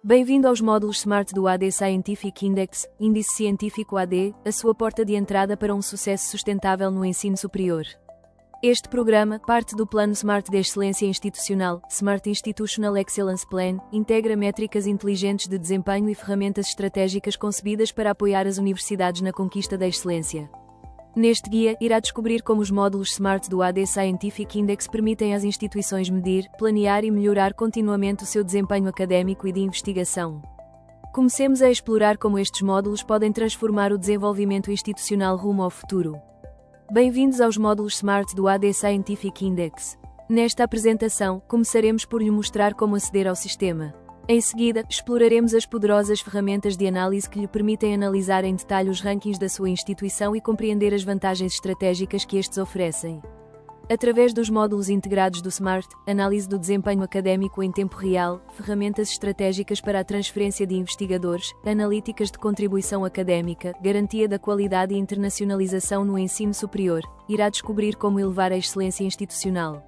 Bem-vindo aos módulos Smart do AD Scientific Index, Índice Científico AD, a sua porta de entrada para um sucesso sustentável no ensino superior. Este programa, parte do Plano Smart de Excelência Institucional, Smart Institutional Excellence Plan, integra métricas inteligentes de desempenho e ferramentas estratégicas concebidas para apoiar as universidades na conquista da excelência. Neste guia, irá descobrir como os módulos Smart do AD Scientific Index permitem às instituições medir, planear e melhorar continuamente o seu desempenho académico e de investigação. Comecemos a explorar como estes módulos podem transformar o desenvolvimento institucional rumo ao futuro. Bem-vindos aos módulos Smart do AD Scientific Index. Nesta apresentação, começaremos por lhe mostrar como aceder ao sistema. Em seguida, exploraremos as poderosas ferramentas de análise que lhe permitem analisar em detalhe os rankings da sua instituição e compreender as vantagens estratégicas que estes oferecem. Através dos módulos integrados do SMART, análise do desempenho académico em tempo real, ferramentas estratégicas para a transferência de investigadores, analíticas de contribuição académica, garantia da qualidade e internacionalização no ensino superior, irá descobrir como elevar a excelência institucional.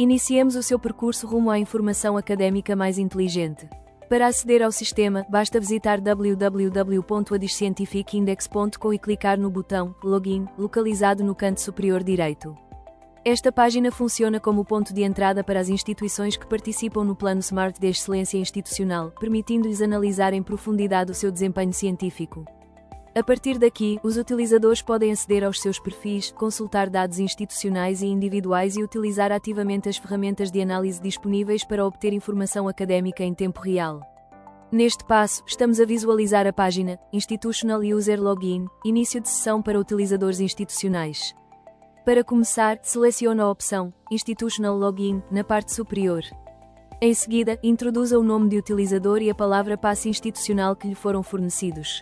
Iniciemos o seu percurso rumo à informação académica mais inteligente. Para aceder ao sistema, basta visitar www.adisscientificindex.com e clicar no botão Login, localizado no canto superior direito. Esta página funciona como ponto de entrada para as instituições que participam no Plano Smart de Excelência Institucional, permitindo-lhes analisar em profundidade o seu desempenho científico. A partir daqui, os utilizadores podem aceder aos seus perfis, consultar dados institucionais e individuais e utilizar ativamente as ferramentas de análise disponíveis para obter informação académica em tempo real. Neste passo, estamos a visualizar a página Institutional User Login, início de sessão para utilizadores institucionais. Para começar, selecione a opção Institutional Login na parte superior. Em seguida, introduza o nome de utilizador e a palavra passe institucional que lhe foram fornecidos.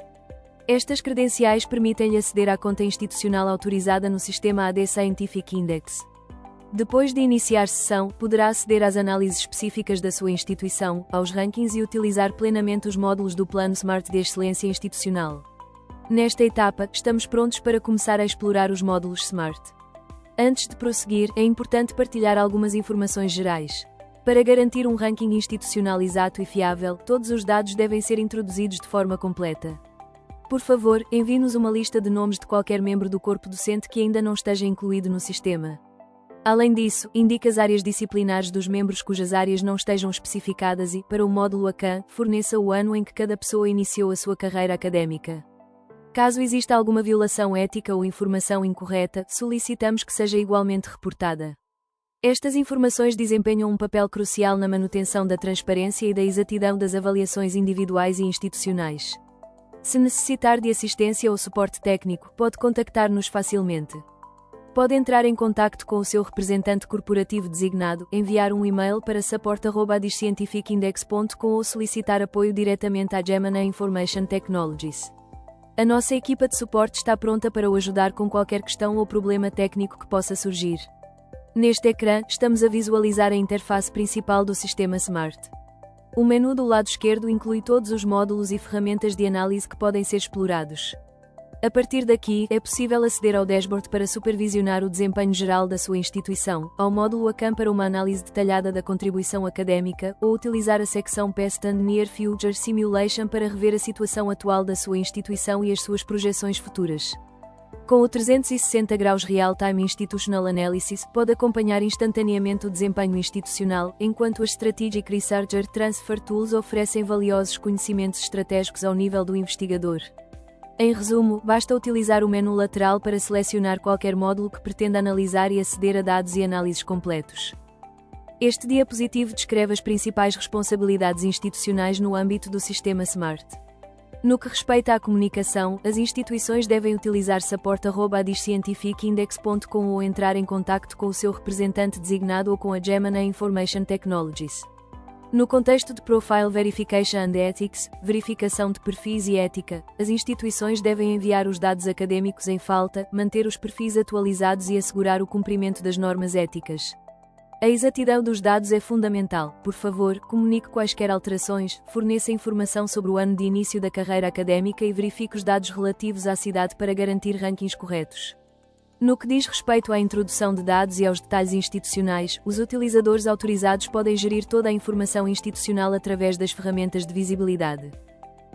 Estas credenciais permitem-lhe aceder à conta institucional autorizada no sistema AD Scientific Index. Depois de iniciar sessão, poderá aceder às análises específicas da sua instituição, aos rankings e utilizar plenamente os módulos do Plano Smart de Excelência Institucional. Nesta etapa, estamos prontos para começar a explorar os módulos Smart. Antes de prosseguir, é importante partilhar algumas informações gerais. Para garantir um ranking institucional exato e fiável, todos os dados devem ser introduzidos de forma completa. Por favor, envie-nos uma lista de nomes de qualquer membro do corpo docente que ainda não esteja incluído no sistema. Além disso, indique as áreas disciplinares dos membros cujas áreas não estejam especificadas e, para o módulo ACAN, forneça o ano em que cada pessoa iniciou a sua carreira académica. Caso exista alguma violação ética ou informação incorreta, solicitamos que seja igualmente reportada. Estas informações desempenham um papel crucial na manutenção da transparência e da exatidão das avaliações individuais e institucionais. Se necessitar de assistência ou suporte técnico, pode contactar-nos facilmente. Pode entrar em contacto com o seu representante corporativo designado, enviar um e-mail para support@adisscientificindex.com ou solicitar apoio diretamente à Gemini Information Technologies. A nossa equipa de suporte está pronta para o ajudar com qualquer questão ou problema técnico que possa surgir. Neste ecrã, estamos a visualizar a interface principal do sistema SMART. O menu do lado esquerdo inclui todos os módulos e ferramentas de análise que podem ser explorados. A partir daqui, é possível aceder ao dashboard para supervisionar o desempenho geral da sua instituição, ao módulo ACAN para uma análise detalhada da contribuição académica, ou utilizar a secção Past and Near Future Simulation para rever a situação atual da sua instituição e as suas projeções futuras. Com o 360 graus Real-Time Institutional Analysis, pode acompanhar instantaneamente o desempenho institucional, enquanto as Strategic Researcher Transfer Tools oferecem valiosos conhecimentos estratégicos ao nível do investigador. Em resumo, basta utilizar o menu lateral para selecionar qualquer módulo que pretenda analisar e aceder a dados e análises completos. Este diapositivo descreve as principais responsabilidades institucionais no âmbito do sistema SMART. No que respeita à comunicação, as instituições devem utilizar support@adisscientificindex.com ou entrar em contacto com o seu representante designado ou com a Gemini Information Technologies. No contexto de Profile Verification and Ethics, verificação de perfis e ética, as instituições devem enviar os dados académicos em falta, manter os perfis atualizados e assegurar o cumprimento das normas éticas. A exatidão dos dados é fundamental. Por favor, comunique quaisquer alterações, forneça informação sobre o ano de início da carreira académica e verifique os dados relativos à cidade para garantir rankings corretos. No que diz respeito à introdução de dados e aos detalhes institucionais, os utilizadores autorizados podem gerir toda a informação institucional através das ferramentas de visibilidade.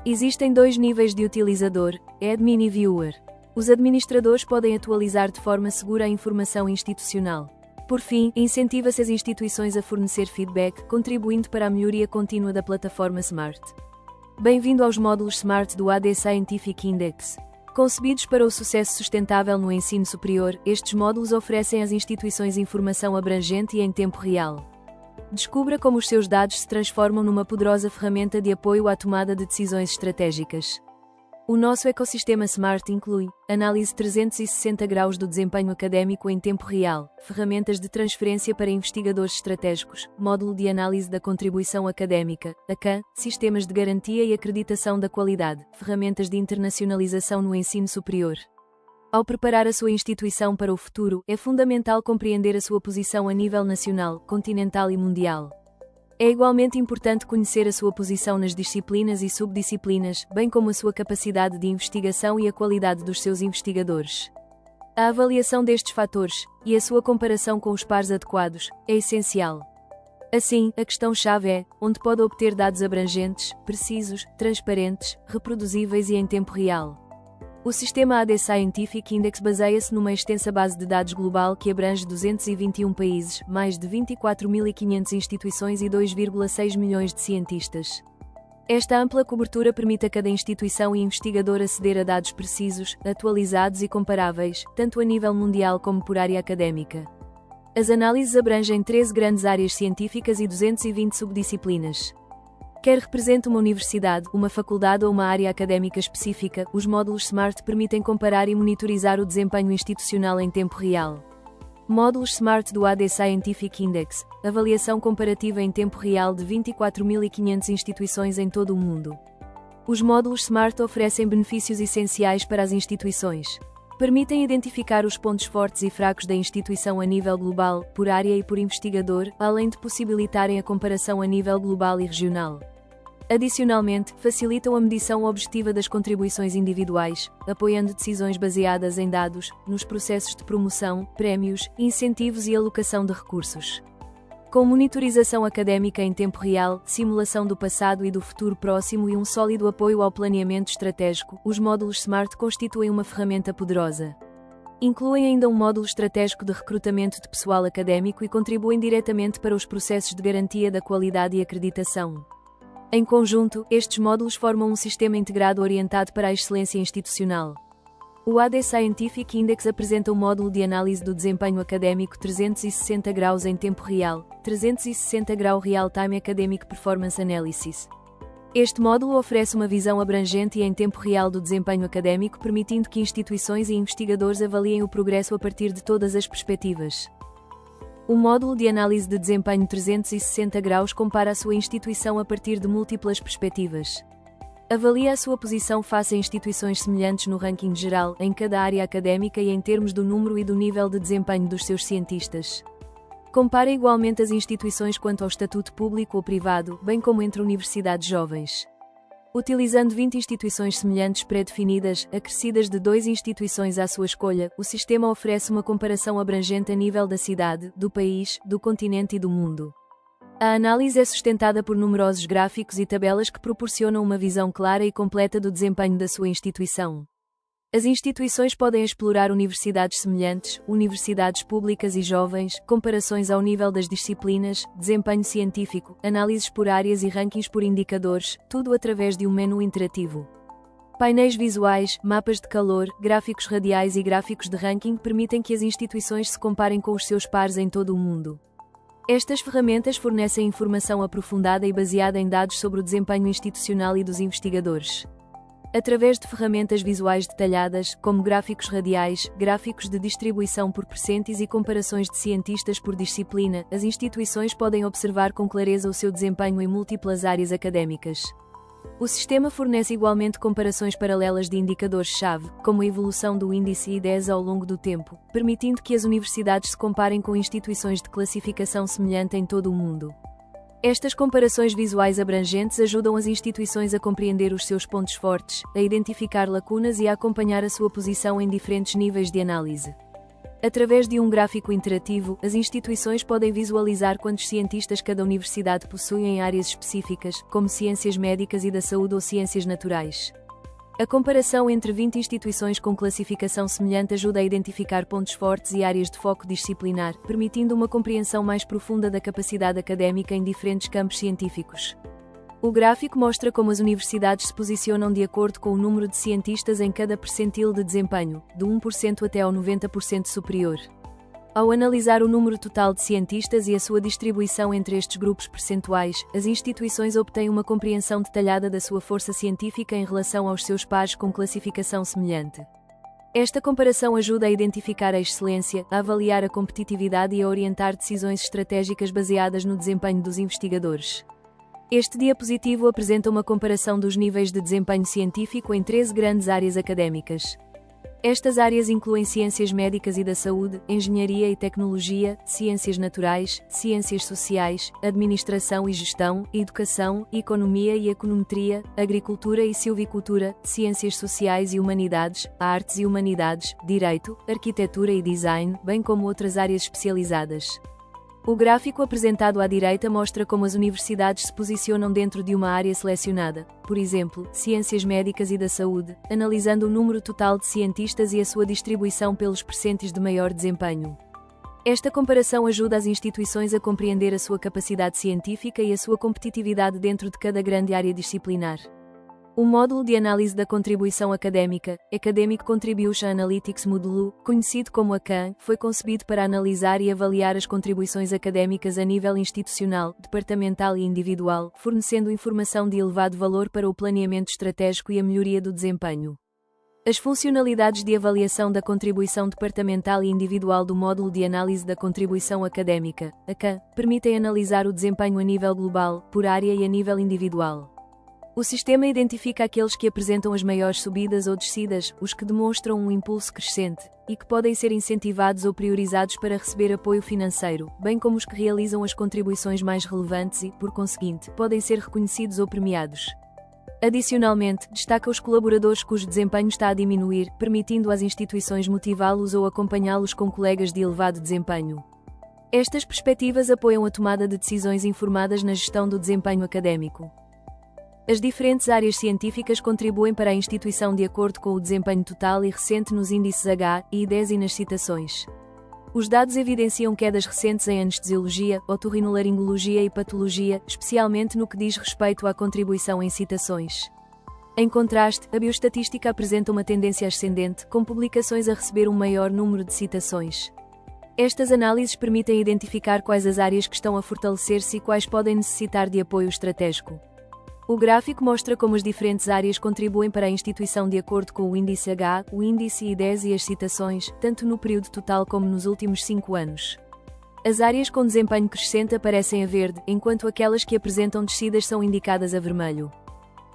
Existem dois níveis de utilizador, Admin e Viewer. Os administradores podem atualizar de forma segura a informação institucional. Por fim, incentiva-se as instituições a fornecer feedback, contribuindo para a melhoria contínua da plataforma Smart. Bem-vindo aos módulos Smart do AD Scientific Index. Concebidos para o sucesso sustentável no ensino superior, estes módulos oferecem às instituições informação abrangente e em tempo real. Descubra como os seus dados se transformam numa poderosa ferramenta de apoio à tomada de decisões estratégicas. O nosso ecossistema Smart inclui análise 360 graus do desempenho académico em tempo real, ferramentas de transferência para investigadores estratégicos, módulo de análise da contribuição académica, ACAN, sistemas de garantia e acreditação da qualidade, ferramentas de internacionalização no ensino superior. Ao preparar a sua instituição para o futuro, é fundamental compreender a sua posição a nível nacional, continental e mundial. É igualmente importante conhecer a sua posição nas disciplinas e subdisciplinas, bem como a sua capacidade de investigação e a qualidade dos seus investigadores. A avaliação destes fatores, e a sua comparação com os pares adequados, é essencial. Assim, a questão-chave é, onde pode obter dados abrangentes, precisos, transparentes, reproduzíveis e em tempo real. O sistema AD Scientific Index baseia-se numa extensa base de dados global que abrange 221 países, mais de 24.500 instituições e 2,6 milhões de cientistas. Esta ampla cobertura permite a cada instituição e investigador aceder a dados precisos, atualizados e comparáveis, tanto a nível mundial como por área académica. As análises abrangem 13 grandes áreas científicas e 220 subdisciplinas. Quer represente uma universidade, uma faculdade ou uma área académica específica, os módulos Smart permitem comparar e monitorizar o desempenho institucional em tempo real. Módulos Smart do AD Scientific Index, avaliação comparativa em tempo real de 24.500 instituições em todo o mundo. Os módulos Smart oferecem benefícios essenciais para as instituições. Permitem identificar os pontos fortes e fracos da instituição a nível global, por área e por investigador, além de possibilitarem a comparação a nível global e regional. Adicionalmente, facilitam a medição objetiva das contribuições individuais, apoiando decisões baseadas em dados, nos processos de promoção, prémios, incentivos e alocação de recursos. Com monitorização académica em tempo real, simulação do passado e do futuro próximo e um sólido apoio ao planeamento estratégico, os módulos Smart constituem uma ferramenta poderosa. Incluem ainda um módulo estratégico de recrutamento de pessoal académico e contribuem diretamente para os processos de garantia da qualidade e acreditação. Em conjunto, estes módulos formam um sistema integrado orientado para a excelência institucional. O AD Scientific Index apresenta um módulo de análise do desempenho académico 360 graus em tempo real, 360 grau Real-Time Academic Performance Analysis. Este módulo oferece uma visão abrangente e em tempo real do desempenho académico, permitindo que instituições e investigadores avaliem o progresso a partir de todas as perspectivas. O módulo de análise de desempenho 360 graus compara a sua instituição a partir de múltiplas perspectivas. Avalia a sua posição face a instituições semelhantes no ranking geral, em cada área académica e em termos do número e do nível de desempenho dos seus cientistas. Compara igualmente as instituições quanto ao estatuto público ou privado, bem como entre universidades jovens. Utilizando 20 instituições semelhantes pré-definidas, acrescidas de 2 instituições à sua escolha, o sistema oferece uma comparação abrangente a nível da cidade, do país, do continente e do mundo. A análise é sustentada por numerosos gráficos e tabelas que proporcionam uma visão clara e completa do desempenho da sua instituição. As instituições podem explorar universidades semelhantes, universidades públicas e jovens, comparações ao nível das disciplinas, desempenho científico, análises por áreas e rankings por indicadores, tudo através de um menu interativo. Painéis visuais, mapas de calor, gráficos radiais e gráficos de ranking permitem que as instituições se comparem com os seus pares em todo o mundo. Estas ferramentas fornecem informação aprofundada e baseada em dados sobre o desempenho institucional e dos investigadores. Através de ferramentas visuais detalhadas, como gráficos radiais, gráficos de distribuição por percentis e comparações de cientistas por disciplina, as instituições podem observar com clareza o seu desempenho em múltiplas áreas académicas. O sistema fornece igualmente comparações paralelas de indicadores-chave, como a evolução do índice I10 ao longo do tempo, permitindo que as universidades se comparem com instituições de classificação semelhante em todo o mundo. Estas comparações visuais abrangentes ajudam as instituições a compreender os seus pontos fortes, a identificar lacunas e a acompanhar a sua posição em diferentes níveis de análise. Através de um gráfico interativo, as instituições podem visualizar quantos cientistas cada universidade possui em áreas específicas, como ciências médicas e da saúde ou ciências naturais. A comparação entre 20 instituições com classificação semelhante ajuda a identificar pontos fortes e áreas de foco disciplinar, permitindo uma compreensão mais profunda da capacidade académica em diferentes campos científicos. O gráfico mostra como as universidades se posicionam de acordo com o número de cientistas em cada percentil de desempenho, do 1% até ao 90% superior. Ao analisar o número total de cientistas e a sua distribuição entre estes grupos percentuais, as instituições obtêm uma compreensão detalhada da sua força científica em relação aos seus pares com classificação semelhante. Esta comparação ajuda a identificar a excelência, a avaliar a competitividade e a orientar decisões estratégicas baseadas no desempenho dos investigadores. Este diapositivo apresenta uma comparação dos níveis de desempenho científico em 13 grandes áreas académicas. Estas áreas incluem ciências médicas e da saúde, engenharia e tecnologia, ciências naturais, ciências sociais, administração e gestão, educação, economia e econometria, agricultura e silvicultura, ciências sociais e humanidades, artes e humanidades, direito, arquitetura e design, bem como outras áreas especializadas. O gráfico apresentado à direita mostra como as universidades se posicionam dentro de uma área selecionada, por exemplo, ciências médicas e da saúde, analisando o número total de cientistas e a sua distribuição pelos percentis de maior desempenho. Esta comparação ajuda as instituições a compreender a sua capacidade científica e a sua competitividade dentro de cada grande área disciplinar. O módulo de análise da contribuição académica, Academic Contribution Analytics Module, conhecido como ACAN, foi concebido para analisar e avaliar as contribuições académicas a nível institucional, departamental e individual, fornecendo informação de elevado valor para o planeamento estratégico e a melhoria do desempenho. As funcionalidades de avaliação da contribuição departamental e individual do módulo de análise da contribuição académica, ACAN, permitem analisar o desempenho a nível global, por área e a nível individual. O sistema identifica aqueles que apresentam as maiores subidas ou descidas, os que demonstram um impulso crescente, e que podem ser incentivados ou priorizados para receber apoio financeiro, bem como os que realizam as contribuições mais relevantes e, por conseguinte, podem ser reconhecidos ou premiados. Adicionalmente, destaca os colaboradores cujo desempenho está a diminuir, permitindo às instituições motivá-los ou acompanhá-los com colegas de elevado desempenho. Estas perspectivas apoiam a tomada de decisões informadas na gestão do desempenho académico. As diferentes áreas científicas contribuem para a instituição de acordo com o desempenho total e recente nos índices H, I10 e nas citações. Os dados evidenciam quedas recentes em anestesiologia, otorrinolaringologia e patologia, especialmente no que diz respeito à contribuição em citações. Em contraste, a bioestatística apresenta uma tendência ascendente, com publicações a receber um maior número de citações. Estas análises permitem identificar quais as áreas que estão a fortalecer-se e quais podem necessitar de apoio estratégico. O gráfico mostra como as diferentes áreas contribuem para a instituição de acordo com o índice H, o índice I10 e as citações, tanto no período total como nos últimos 5 anos. As áreas com desempenho crescente aparecem a verde, enquanto aquelas que apresentam descidas são indicadas a vermelho.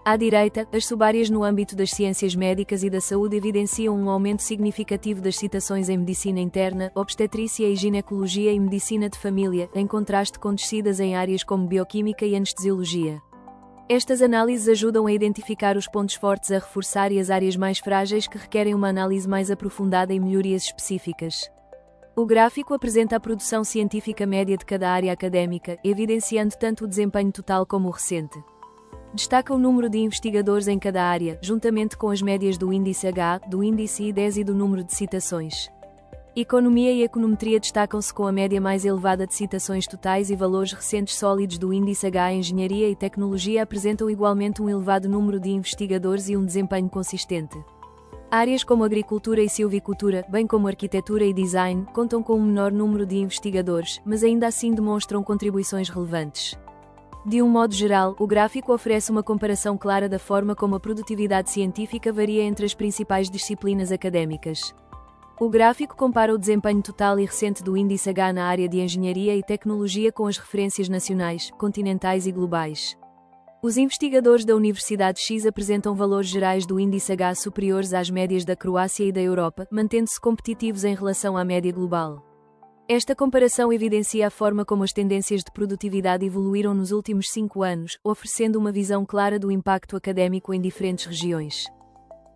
À direita, as subáreas no âmbito das ciências médicas e da saúde evidenciam um aumento significativo das citações em medicina interna, obstetrícia e ginecologia e medicina de família, em contraste com descidas em áreas como bioquímica e anestesiologia. Estas análises ajudam a identificar os pontos fortes a reforçar e as áreas mais frágeis que requerem uma análise mais aprofundada e melhorias específicas. O gráfico apresenta a produção científica média de cada área académica, evidenciando tanto o desempenho total como o recente. Destaca o número de investigadores em cada área, juntamente com as médias do índice H, do índice I10 e do número de citações. Economia e econometria destacam-se com a média mais elevada de citações totais e valores recentes sólidos do índice H. Engenharia e tecnologia apresentam igualmente um elevado número de investigadores e um desempenho consistente. Áreas como agricultura e silvicultura, bem como arquitetura e design, contam com um menor número de investigadores, mas ainda assim demonstram contribuições relevantes. De um modo geral, o gráfico oferece uma comparação clara da forma como a produtividade científica varia entre as principais disciplinas académicas. O gráfico compara o desempenho total e recente do índice H na área de engenharia e tecnologia com as referências nacionais, continentais e globais. Os investigadores da Universidade X apresentam valores gerais do índice H superiores às médias da Croácia e da Europa, mantendo-se competitivos em relação à média global. Esta comparação evidencia a forma como as tendências de produtividade evoluíram nos últimos 5 anos, oferecendo uma visão clara do impacto académico em diferentes regiões.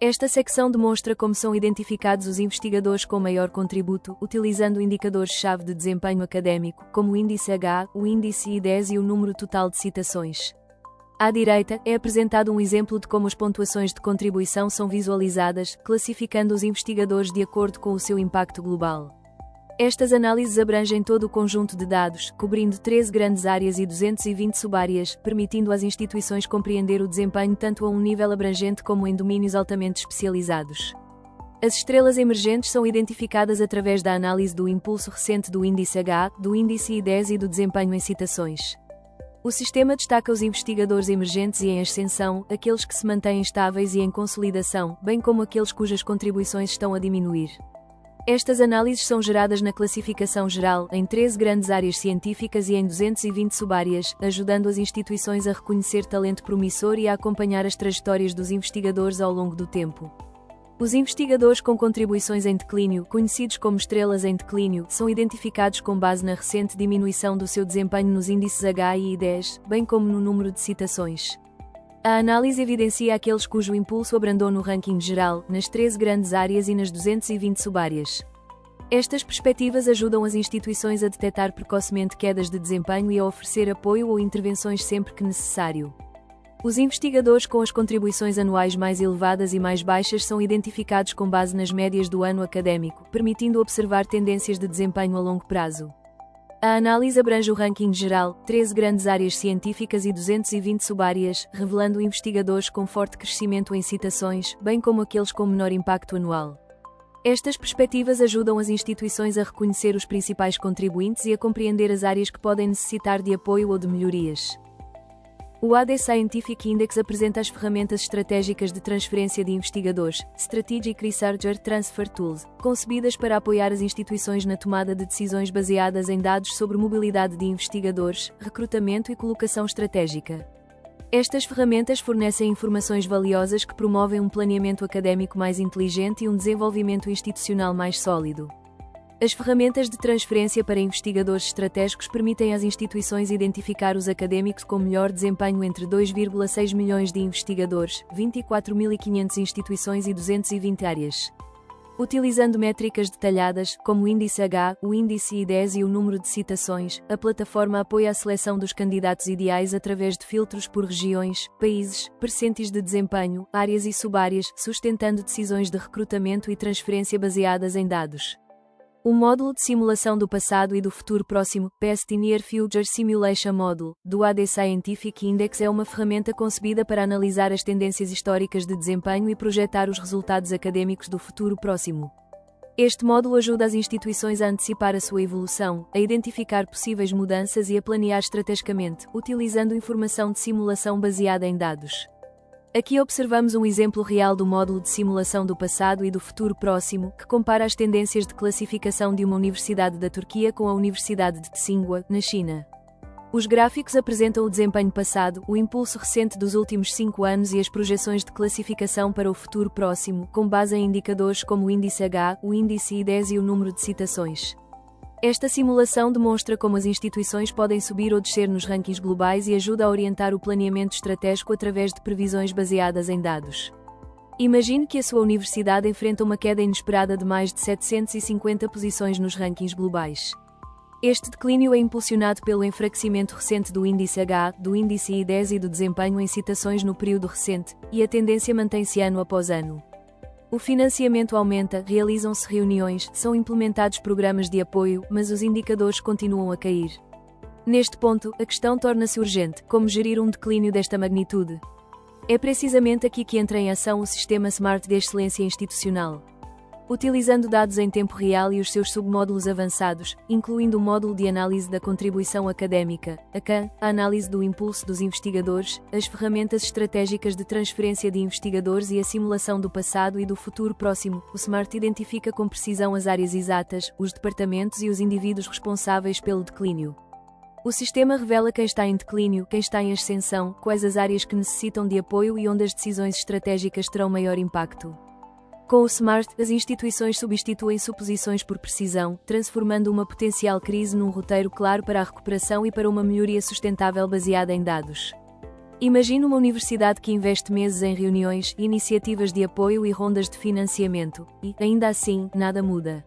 Esta secção demonstra como são identificados os investigadores com maior contributo, utilizando indicadores-chave de desempenho académico, como o índice H, o índice I10 e o número total de citações. À direita, é apresentado um exemplo de como as pontuações de contribuição são visualizadas, classificando os investigadores de acordo com o seu impacto global. Estas análises abrangem todo o conjunto de dados, cobrindo 13 grandes áreas e 220 subáreas, permitindo às instituições compreender o desempenho tanto a um nível abrangente como em domínios altamente especializados. As estrelas emergentes são identificadas através da análise do impulso recente do índice H, do índice I10 e do desempenho em citações. O sistema destaca os investigadores emergentes e em ascensão, aqueles que se mantêm estáveis e em consolidação, bem como aqueles cujas contribuições estão a diminuir. Estas análises são geradas na classificação geral, em 13 grandes áreas científicas e em 220 subáreas, ajudando as instituições a reconhecer talento promissor e a acompanhar as trajetórias dos investigadores ao longo do tempo. Os investigadores com contribuições em declínio, conhecidos como estrelas em declínio, são identificados com base na recente diminuição do seu desempenho nos índices H e I10, bem como no número de citações. A análise evidencia aqueles cujo impulso abrandou no ranking geral, nas 13 grandes áreas e nas 220 subáreas. Estas perspectivas ajudam as instituições a detectar precocemente quedas de desempenho e a oferecer apoio ou intervenções sempre que necessário. Os investigadores com as contribuições anuais mais elevadas e mais baixas são identificados com base nas médias do ano académico, permitindo observar tendências de desempenho a longo prazo. A análise abrange o ranking geral, 13 grandes áreas científicas e 220 subáreas, revelando investigadores com forte crescimento em citações, bem como aqueles com menor impacto anual. Estas perspectivas ajudam as instituições a reconhecer os principais contribuintes e a compreender as áreas que podem necessitar de apoio ou de melhorias. O AD Scientific Index apresenta as ferramentas estratégicas de transferência de investigadores, Strategic Researcher Transfer Tools, concebidas para apoiar as instituições na tomada de decisões baseadas em dados sobre mobilidade de investigadores, recrutamento e colocação estratégica. Estas ferramentas fornecem informações valiosas que promovem um planeamento académico mais inteligente e um desenvolvimento institucional mais sólido. As ferramentas de transferência para investigadores estratégicos permitem às instituições identificar os académicos com melhor desempenho entre 2,6 milhões de investigadores, 24.500 instituições e 220 áreas. Utilizando métricas detalhadas, como o índice H, o índice I10 e o número de citações, a plataforma apoia a seleção dos candidatos ideais através de filtros por regiões, países, percentis de desempenho, áreas e subáreas, sustentando decisões de recrutamento e transferência baseadas em dados. O módulo de simulação do passado e do futuro próximo, Past e Near Future Simulation Module, do AD Scientific Index é uma ferramenta concebida para analisar as tendências históricas de desempenho e projetar os resultados académicos do futuro próximo. Este módulo ajuda as instituições a antecipar a sua evolução, a identificar possíveis mudanças e a planear estrategicamente, utilizando informação de simulação baseada em dados. Aqui observamos um exemplo real do módulo de simulação do passado e do futuro próximo, que compara as tendências de classificação de uma universidade da Turquia com a Universidade de Tsinghua, na China. Os gráficos apresentam o desempenho passado, o impulso recente dos últimos 5 anos e as projeções de classificação para o futuro próximo, com base em indicadores como o índice H, o índice I10 e o número de citações. Esta simulação demonstra como as instituições podem subir ou descer nos rankings globais e ajuda a orientar o planeamento estratégico através de previsões baseadas em dados. Imagine que a sua universidade enfrenta uma queda inesperada de mais de 750 posições nos rankings globais. Este declínio é impulsionado pelo enfraquecimento recente do índice H, do índice I10 e do desempenho em citações no período recente, e a tendência mantém-se ano após ano. O financiamento aumenta, realizam-se reuniões, são implementados programas de apoio, mas os indicadores continuam a cair. Neste ponto, a questão torna-se urgente: como gerir um declínio desta magnitude? É precisamente aqui que entra em ação o sistema SMART de excelência institucional. Utilizando dados em tempo real e os seus submódulos avançados, incluindo o módulo de análise da contribuição académica, a CAN, a análise do impulso dos investigadores, as ferramentas estratégicas de transferência de investigadores e a simulação do passado e do futuro próximo, o SMART identifica com precisão as áreas exatas, os departamentos e os indivíduos responsáveis pelo declínio. O sistema revela quem está em declínio, quem está em ascensão, quais as áreas que necessitam de apoio e onde as decisões estratégicas terão maior impacto. Com o SMART, as instituições substituem suposições por precisão, transformando uma potencial crise num roteiro claro para a recuperação e para uma melhoria sustentável baseada em dados. Imagine uma universidade que investe meses em reuniões, iniciativas de apoio e rondas de financiamento, e, ainda assim, nada muda.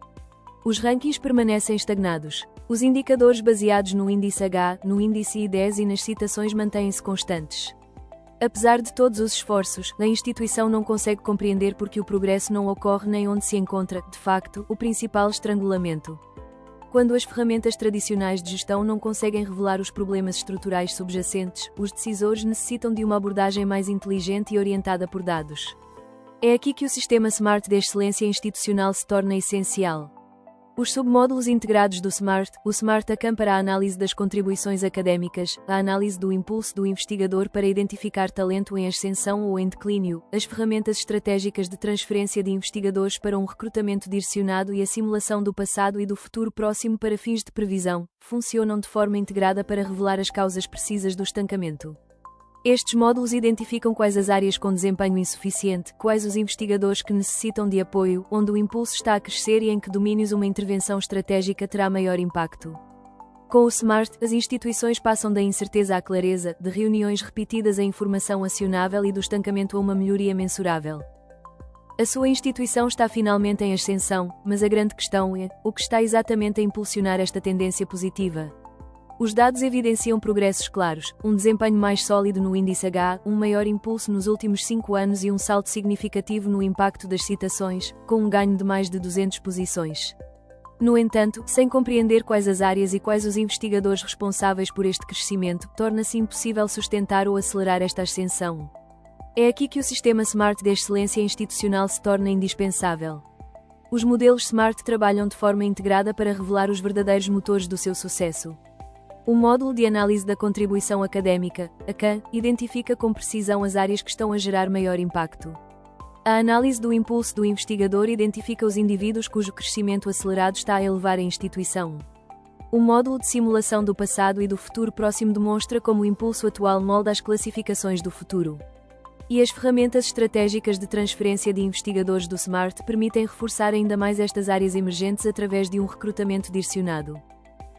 Os rankings permanecem estagnados. Os indicadores baseados no índice H, no índice I10 e nas citações mantêm-se constantes. Apesar de todos os esforços, a instituição não consegue compreender porque o progresso não ocorre nem onde se encontra, de facto, o principal estrangulamento. Quando as ferramentas tradicionais de gestão não conseguem revelar os problemas estruturais subjacentes, os decisores necessitam de uma abordagem mais inteligente e orientada por dados. É aqui que o sistema SMART de excelência institucional se torna essencial. Os submódulos integrados do SMART, o SMART ACAM para a análise das contribuições académicas, a análise do impulso do investigador para identificar talento em ascensão ou em declínio, as ferramentas estratégicas de transferência de investigadores para um recrutamento direcionado e a simulação do passado e do futuro próximo para fins de previsão, funcionam de forma integrada para revelar as causas precisas do estancamento. Estes módulos identificam quais as áreas com desempenho insuficiente, quais os investigadores que necessitam de apoio, onde o impulso está a crescer e em que domínios uma intervenção estratégica terá maior impacto. Com o SMART, as instituições passam da incerteza à clareza, de reuniões repetidas a informação acionável e do estancamento a uma melhoria mensurável. A sua instituição está finalmente em ascensão, mas a grande questão é: o que está exatamente a impulsionar esta tendência positiva? Os dados evidenciam progressos claros, um desempenho mais sólido no índice H, um maior impulso nos últimos 5 anos e um salto significativo no impacto das citações, com um ganho de mais de 200 posições. No entanto, sem compreender quais as áreas e quais os investigadores responsáveis por este crescimento, torna-se impossível sustentar ou acelerar esta ascensão. É aqui que o sistema SMART de excelência institucional se torna indispensável. Os modelos SMART trabalham de forma integrada para revelar os verdadeiros motores do seu sucesso. O módulo de análise da contribuição académica, ACAM, identifica com precisão as áreas que estão a gerar maior impacto. A análise do impulso do investigador identifica os indivíduos cujo crescimento acelerado está a elevar a instituição. O módulo de simulação do passado e do futuro próximo demonstra como o impulso atual molda as classificações do futuro. E as ferramentas estratégicas de transferência de investigadores do SMART permitem reforçar ainda mais estas áreas emergentes através de um recrutamento direcionado.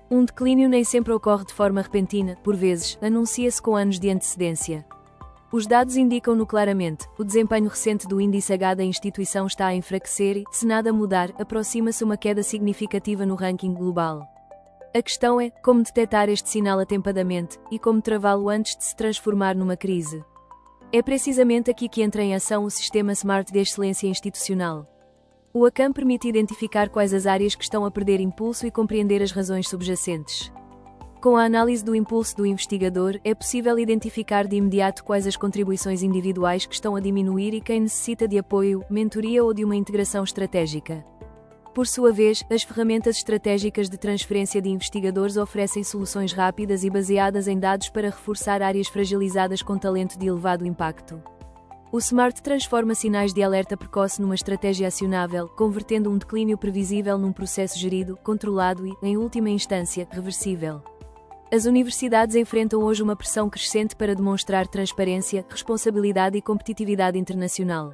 Um declínio nem sempre ocorre de forma repentina, por vezes, anuncia-se com anos de antecedência. Os dados indicam-no claramente: o desempenho recente do índice H da instituição está a enfraquecer e, se nada mudar, aproxima-se uma queda significativa no ranking global. A questão é, como detectar este sinal atempadamente, e como travá-lo antes de se transformar numa crise. É precisamente aqui que entra em ação o sistema SMART de excelência institucional. O ACAM permite identificar quais as áreas que estão a perder impulso e compreender as razões subjacentes. Com a análise do impulso do investigador, é possível identificar de imediato quais as contribuições individuais que estão a diminuir e quem necessita de apoio, mentoria ou de uma integração estratégica. Por sua vez, as ferramentas estratégicas de transferência de investigadores oferecem soluções rápidas e baseadas em dados para reforçar áreas fragilizadas com talento de elevado impacto. O SMART transforma sinais de alerta precoce numa estratégia acionável, convertendo um declínio previsível num processo gerido, controlado e, em última instância, reversível. As universidades enfrentam hoje uma pressão crescente para demonstrar transparência, responsabilidade e competitividade internacional.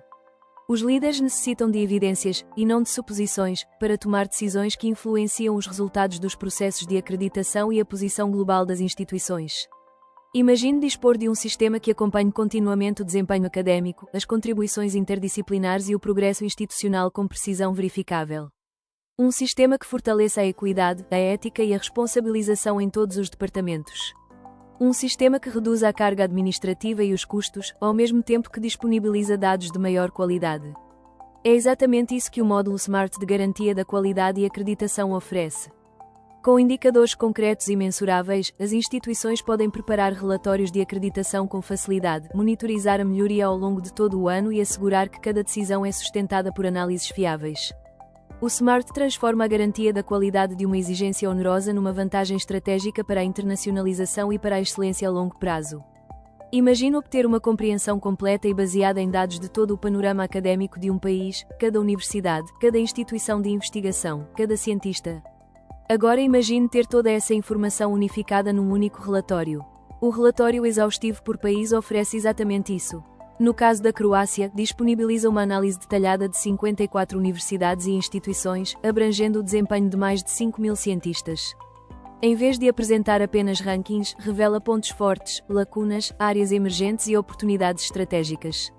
Os líderes necessitam de evidências, e não de suposições, para tomar decisões que influenciam os resultados dos processos de acreditação e a posição global das instituições. Imagine dispor de um sistema que acompanhe continuamente o desempenho académico, as contribuições interdisciplinares e o progresso institucional com precisão verificável. Um sistema que fortaleça a equidade, a ética e a responsabilização em todos os departamentos. Um sistema que reduza a carga administrativa e os custos, ao mesmo tempo que disponibiliza dados de maior qualidade. É exatamente isso que o módulo SMART de garantia da qualidade e acreditação oferece. Com indicadores concretos e mensuráveis, as instituições podem preparar relatórios de acreditação com facilidade, monitorizar a melhoria ao longo de todo o ano e assegurar que cada decisão é sustentada por análises fiáveis. O SMART transforma a garantia da qualidade de uma exigência onerosa numa vantagem estratégica para a internacionalização e para a excelência a longo prazo. Imagine obter uma compreensão completa e baseada em dados de todo o panorama académico de um país, cada universidade, cada instituição de investigação, cada cientista. Agora imagine ter toda essa informação unificada num único relatório. O relatório exaustivo por país oferece exatamente isso. No caso da Croácia, disponibiliza uma análise detalhada de 54 universidades e instituições, abrangendo o desempenho de mais de 5.000 cientistas. Em vez de apresentar apenas rankings, revela pontos fortes, lacunas, áreas emergentes e oportunidades estratégicas.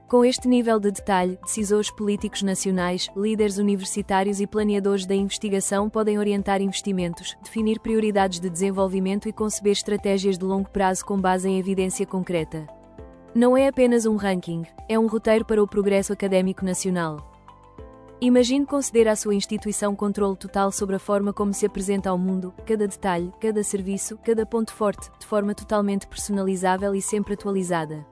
Com este nível de detalhe, decisores políticos nacionais, líderes universitários e planeadores da investigação podem orientar investimentos, definir prioridades de desenvolvimento e conceber estratégias de longo prazo com base em evidência concreta. Não é apenas um ranking, é um roteiro para o progresso académico nacional. Imagine conceder à sua instituição controle total sobre a forma como se apresenta ao mundo, cada detalhe, cada serviço, cada ponto forte, de forma totalmente personalizável e sempre atualizada.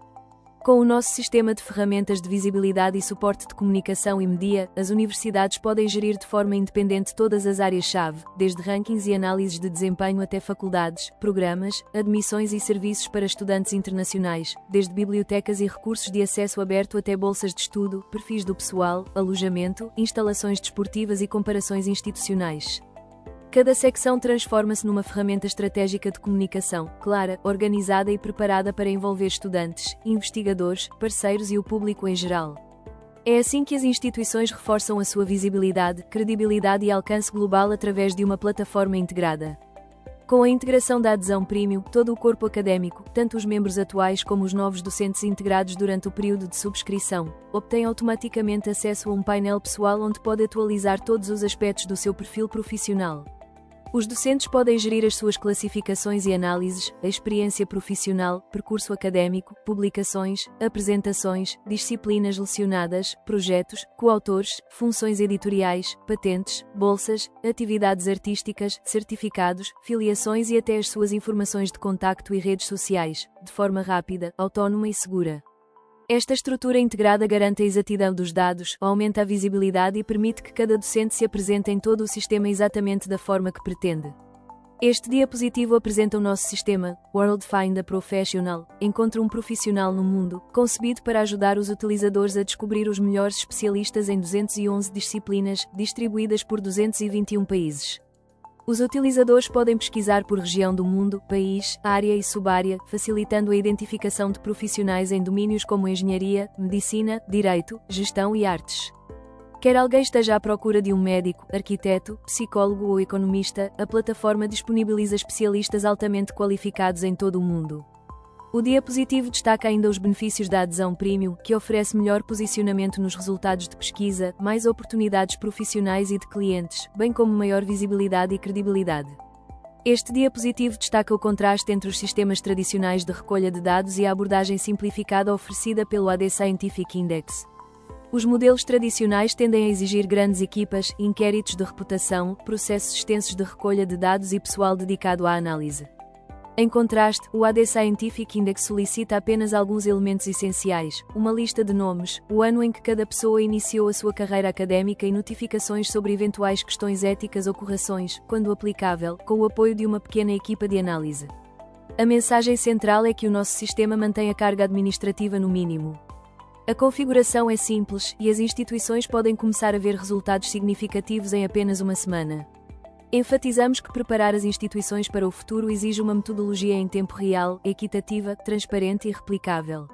Com o nosso sistema de ferramentas de visibilidade e suporte de comunicação e mídia, as universidades podem gerir de forma independente todas as áreas-chave, desde rankings e análises de desempenho até faculdades, programas, admissões e serviços para estudantes internacionais, desde bibliotecas e recursos de acesso aberto até bolsas de estudo, perfis do pessoal, alojamento, instalações desportivas e comparações institucionais. Cada secção transforma-se numa ferramenta estratégica de comunicação, clara, organizada e preparada para envolver estudantes, investigadores, parceiros e o público em geral. É assim que as instituições reforçam a sua visibilidade, credibilidade e alcance global através de uma plataforma integrada. Com a integração da adesão Premium, todo o corpo académico, tanto os membros atuais como os novos docentes integrados durante o período de subscrição, obtém automaticamente acesso a um painel pessoal onde pode atualizar todos os aspectos do seu perfil profissional. Os docentes podem gerir as suas classificações e análises, a experiência profissional, percurso académico, publicações, apresentações, disciplinas lecionadas, projetos, coautores, funções editoriais, patentes, bolsas, atividades artísticas, certificados, filiações e até as suas informações de contacto e redes sociais, de forma rápida, autónoma e segura. Esta estrutura integrada garante a exatidão dos dados, aumenta a visibilidade e permite que cada docente se apresente em todo o sistema exatamente da forma que pretende. Este diapositivo apresenta o nosso sistema, World Find a Professional, Encontre um profissional no mundo, concebido para ajudar os utilizadores a descobrir os melhores especialistas em 211 disciplinas, distribuídas por 221 países. Os utilizadores podem pesquisar por região do mundo, país, área e subárea, facilitando a identificação de profissionais em domínios como engenharia, medicina, direito, gestão e artes. Quer alguém esteja à procura de um médico, arquiteto, psicólogo ou economista, a plataforma disponibiliza especialistas altamente qualificados em todo o mundo. O diapositivo destaca ainda os benefícios da adesão Premium, que oferece melhor posicionamento nos resultados de pesquisa, mais oportunidades profissionais e de clientes, bem como maior visibilidade e credibilidade. Este diapositivo destaca o contraste entre os sistemas tradicionais de recolha de dados e a abordagem simplificada oferecida pelo AD Scientific Index. Os modelos tradicionais tendem a exigir grandes equipas, inquéritos de reputação, processos extensos de recolha de dados e pessoal dedicado à análise. Em contraste, o AD Scientific Index solicita apenas alguns elementos essenciais, uma lista de nomes, o ano em que cada pessoa iniciou a sua carreira académica e notificações sobre eventuais questões éticas ou correções, quando aplicável, com o apoio de uma pequena equipa de análise. A mensagem central é que o nosso sistema mantém a carga administrativa no mínimo. A configuração é simples, e as instituições podem começar a ver resultados significativos em apenas uma semana. Enfatizamos que preparar as instituições para o futuro exige uma metodologia em tempo real, equitativa, transparente e replicável.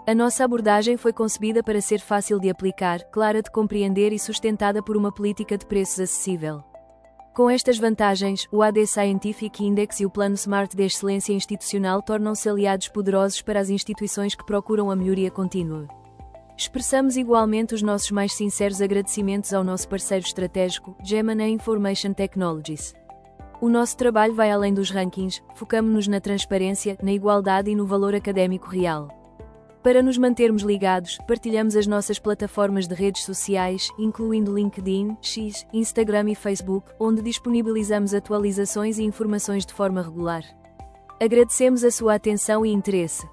A nossa abordagem foi concebida para ser fácil de aplicar, clara de compreender e sustentada por uma política de preços acessível. Com estas vantagens, o AD Scientific Index e o Plano SMART de Excelência Institucional tornam-se aliados poderosos para as instituições que procuram a melhoria contínua. Expressamos igualmente os nossos mais sinceros agradecimentos ao nosso parceiro estratégico, Gemini Information Technologies. O nosso trabalho vai além dos rankings, focamo-nos na transparência, na igualdade e no valor académico real. Para nos mantermos ligados, partilhamos as nossas plataformas de redes sociais, incluindo LinkedIn, X, Instagram e Facebook, onde disponibilizamos atualizações e informações de forma regular. Agradecemos a sua atenção e interesse.